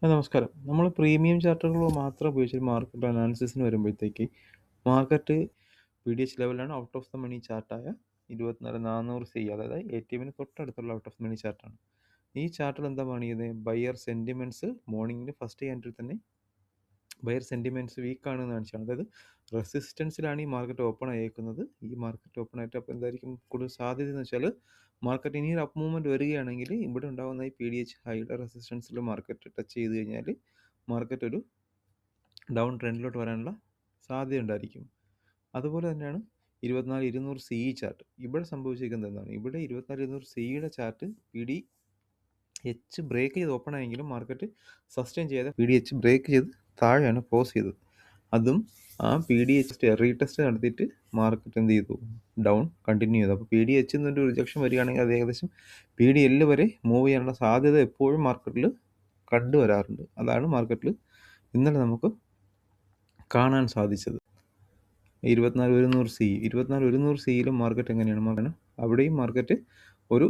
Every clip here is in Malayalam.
നമസ്കാരം. നമ്മൾ പ്രീമിയം ചാർട്ടുകൾ മാത്രം ഉപയോഗിച്ച് മാർക്കറ്റ് അനാലിസിസിന് വരുമ്പോഴത്തേക്ക് മാർക്കറ്റ് PDH ലെവലാണ് ഔട്ട് ഓഫ് ദ മണി ചാർട്ടായ 24,400 CE, അതായത് ATMന് തൊട്ടടുത്തുള്ള ഔട്ട് ഓഫ് ദ മണി ചാർട്ടാണ്. ഈ ചാർട്ടിൽ എന്താ പണിയുന്നത്? ബയർ സെൻറ്റിമെൻറ്റ്സ് മോർണിംഗിന് ഫസ്റ്റ് ക്യാൻഡിൽ തന്നെ ബയർ സെൻറ്റിമെൻറ്റ്സ് വീക്കാണെന്ന് കാണിച്ചാണ്. അതായത് റെസിസ്റ്റൻസിലാണ് ഈ മാർക്കറ്റ് ഓപ്പൺ ആയേക്കുന്നത്. ഈ മാർക്കറ്റ് ഓപ്പൺ ആയിട്ട് അപ്പോൾ എന്തായിരിക്കും കൂടുതൽ സാധ്യത എന്ന് വെച്ചാൽ, മാർക്കറ്റ് ഇനി ഒരു അപ്പ് മൂവ്മെൻറ്റ് വരികയാണെങ്കിൽ ഇവിടെ ഉണ്ടാകുന്ന ഈ PDH ഹൈയുടെ റെസിസ്റ്റൻസിൽ മാർക്കറ്റ് ടച്ച് ചെയ്ത് കഴിഞ്ഞാൽ മാർക്കറ്റ് ഒരു ഡൗൺ ട്രെൻഡിലോട്ട് വരാനുള്ള സാധ്യത ഉണ്ടായിരിക്കും. അതുപോലെ തന്നെയാണ് 24,200 CE ചാർട്ട്. ഇവിടെ സംഭവിച്ചിരിക്കുന്നത് എന്താണ്? ഇവിടെ 24,200 CEയുടെ ചാർട്ട് PDH ബ്രേക്ക് ചെയ്ത് ഓപ്പൺ ആയെങ്കിലും മാർക്കറ്റ് സസ്റ്റെയിൻ ചെയ്യാതെ PDH ബ്രേക്ക് ചെയ്ത് താഴെയാണ് ക്ലോസ് ചെയ്തത്. അതും ആ PDH റീടെസ്റ്റ് നടത്തിയിട്ട് മാർക്കറ്റ് എന്ത് ചെയ്തു? ഡൗൺ കണ്ടിന്യൂ ചെയ്തു. അപ്പോൾ PDH എന്നൊരു റിജക്ഷൻ വരികയാണെങ്കിൽ അത് ഏകദേശം PDL വരെ മൂവ് ചെയ്യാനുള്ള സാധ്യത എപ്പോഴും മാർക്കറ്റിൽ കണ്ടുവരാറുണ്ട്. അതാണ് മാർക്കറ്റിൽ ഇന്നലെ നമുക്ക് കാണാൻ സാധിച്ചത്. 24,100 CEയിലും മാർക്കറ്റ് എങ്ങനെയാണ്? അവിടെയും മാർക്കറ്റ് ഒരു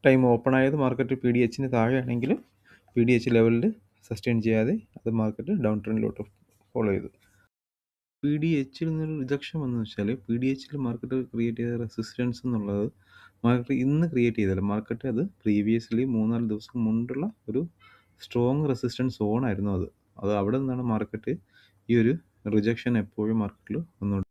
ടൈം ഓപ്പൺ ആയത് മാർക്കറ്റ് PDHന് താഴെയാണെങ്കിലും PDH ലെവലിൽ സസ്റ്റെയിൻ ചെയ്യാതെ അത് മാർക്കറ്റ് ഡൗൺ ട്രെൻഡിലോട്ട് ഫോളോ ചെയ്തു. PDHൽ നിന്നൊരു റിജക്ഷൻ വന്നു വെച്ചാൽ PDHൽ മാർക്കറ്റ് ക്രിയേറ്റ് ചെയ്ത റെസിസ്റ്റൻസ് എന്നുള്ളത് മാർക്കറ്റ് ഇന്ന് ക്രിയേറ്റ് ചെയ്തല്ല. മാർക്കറ്റ് അത് പ്രീവിയസ്ലി 3-4 ദിവസം മുണ്ടുള്ള ഒരു സ്ട്രോങ് റെസിസ്റ്റൻസ് സോൺ ആയിരുന്നു അത് അവിടെ നിന്നാണ് മാർക്കറ്റ് ഈ ഒരു റിജക്ഷൻ എപ്പോഴും മാർക്കറ്റിൽ വന്നുകൊണ്ട്